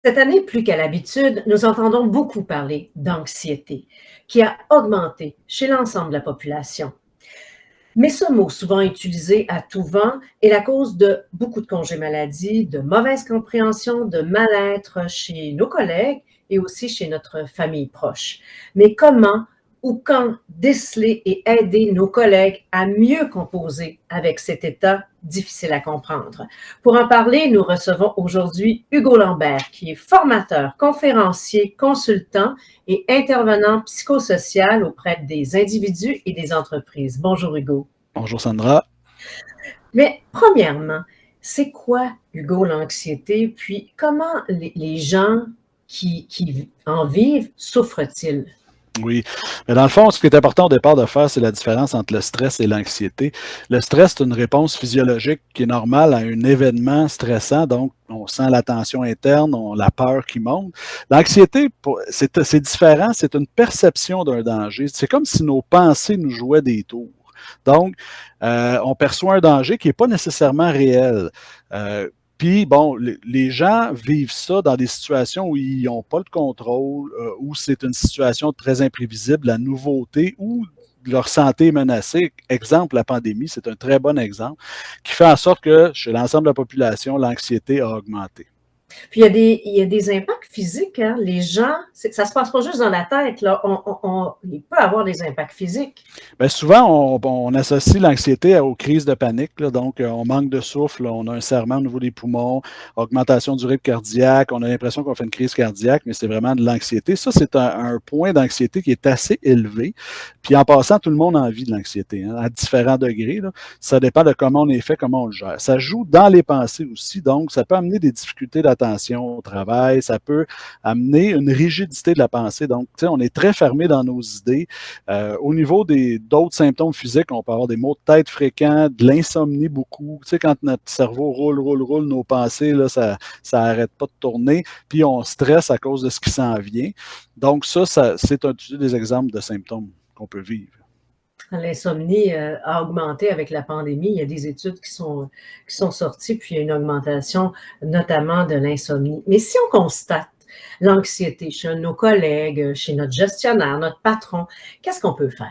Cette année, plus qu'à l'habitude, nous entendons beaucoup parler d'anxiété, qui a augmenté chez l'ensemble de la population. Mais ce mot, souvent utilisé à tout vent, est la cause de beaucoup de congés maladie, de mauvaise compréhension, de mal-être chez nos collègues et aussi chez notre famille proche. Mais comment ou quand déceler et aider nos collègues à mieux composer avec cet état difficile à comprendre? Pour en parler, nous recevons aujourd'hui Hugo Lambert, qui est formateur, conférencier, consultant et intervenant psychosocial auprès des individus et des entreprises. Bonjour Hugo. Bonjour Sandra. Mais premièrement, c'est quoi, Hugo, l'anxiété? Puis comment les gens qui en vivent souffrent-ils? Oui, mais dans le fond, ce qui est important au départ de faire, c'est la différence entre le stress et l'anxiété. Le stress, c'est une réponse physiologique qui est normale à un événement stressant, donc on sent la tension interne, on la peur qui monte. L'anxiété, c'est différent, c'est une perception d'un danger. C'est comme si nos pensées nous jouaient des tours. Donc, on perçoit un danger qui n'est pas nécessairement réel. Puis, bon, les gens vivent ça dans des situations où ils n'ont pas le contrôle, où c'est une situation très imprévisible, la nouveauté, ou leur santé est menacée. Exemple, la pandémie, c'est un très bon exemple, qui fait en sorte que chez l'ensemble de la population, l'anxiété a augmenté. Puis il y a des impacts physiques, hein? Les gens, ça se passe pas juste dans la tête, là. Il peut avoir des impacts physiques. Bien, souvent, on associe l'anxiété aux crises de panique, là. Donc, on manque de souffle, on a un serrement au niveau des poumons, augmentation du rythme cardiaque, on a l'impression qu'on fait une crise cardiaque, mais c'est vraiment de l'anxiété. Ça, c'est un point d'anxiété qui est assez élevé. Puis en passant, tout le monde a envie de l'anxiété, hein, à différents degrés, là. Ça dépend de comment on est fait, comment on le gère. Ça joue dans les pensées aussi, donc ça peut amener des difficultés d'attention au travail, ça peut amener une rigidité de la pensée. Donc, tu sais, on est très fermé dans nos idées. Au niveau d'autres symptômes physiques, on peut avoir des maux de tête fréquents, de l'insomnie beaucoup. Tu sais, quand notre cerveau roule, nos pensées, là, ça n'arrête pas de tourner, puis on stresse à cause de ce qui s'en vient. Donc ça c'est un des exemples de symptômes qu'on peut vivre. L'insomnie a augmenté avec la pandémie. Il y a des études qui sont sorties, puis il y a une augmentation notamment de l'insomnie. Mais si on constate l'anxiété chez nos collègues, chez notre gestionnaire, notre patron, qu'est-ce qu'on peut faire?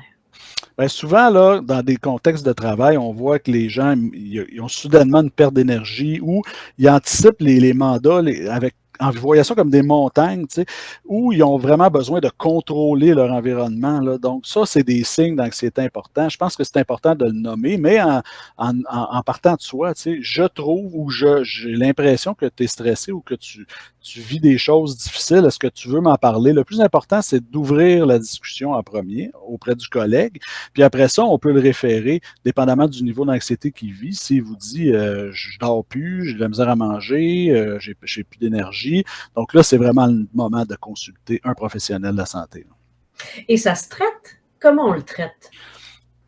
Bien, souvent, là, dans des contextes de travail, on voit que les gens ils ont soudainement une perte d'énergie ou ils anticipent les mandats avec en voyant ça comme des montagnes, tu sais, où ils ont vraiment besoin de contrôler leur environnement, là. Donc, ça, c'est des signes d'anxiété importants. Je pense que c'est important de le nommer, mais en partant de soi, tu sais, je trouve ou j'ai l'impression que tu es stressé ou que tu vis des choses difficiles. Est-ce que tu veux m'en parler? Le plus important, c'est d'ouvrir la discussion en premier auprès du collègue. Puis après ça, on peut le référer, dépendamment du niveau d'anxiété qu'il vit. S'il vous dit je dors plus, j'ai de la misère à manger, j'ai plus d'énergie. Donc là, c'est vraiment le moment de consulter un professionnel de la santé. Et ça se traite? Comment on le traite?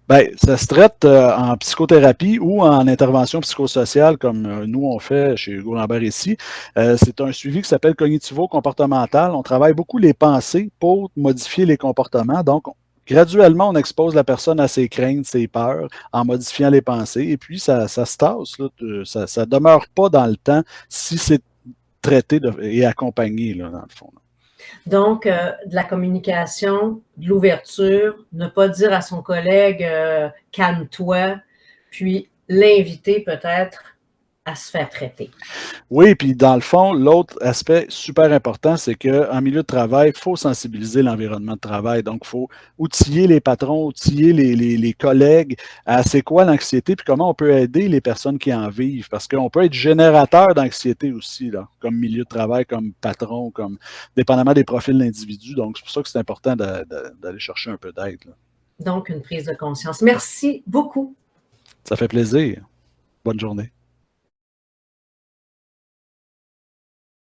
Bien, ça se traite en psychothérapie ou en intervention psychosociale, comme nous on fait chez Hugo Lambert ici. C'est un suivi qui s'appelle cognitivo-comportemental. On travaille beaucoup les pensées pour modifier les comportements. Donc, graduellement, on expose la personne à ses craintes, ses peurs, en modifiant les pensées. Et puis, ça se tasse, là, ça ne demeure pas dans le temps si c'est traité et accompagné, là, dans le fond. Donc, de la communication, de l'ouverture, ne pas dire à son collègue calme-toi, puis l'inviter peut-être à se faire traiter. Oui, puis dans le fond, l'autre aspect super important, c'est qu'en milieu de travail, il faut sensibiliser l'environnement de travail. Donc, il faut outiller les patrons, outiller les collègues à c'est quoi l'anxiété, puis comment on peut aider les personnes qui en vivent. Parce qu'on peut être générateur d'anxiété aussi, là, comme milieu de travail, comme patron, comme dépendamment des profils d'individus. Donc, c'est pour ça que c'est important d'aller chercher un peu d'aide, là. Donc, une prise de conscience. Merci beaucoup. Ça fait plaisir. Bonne journée.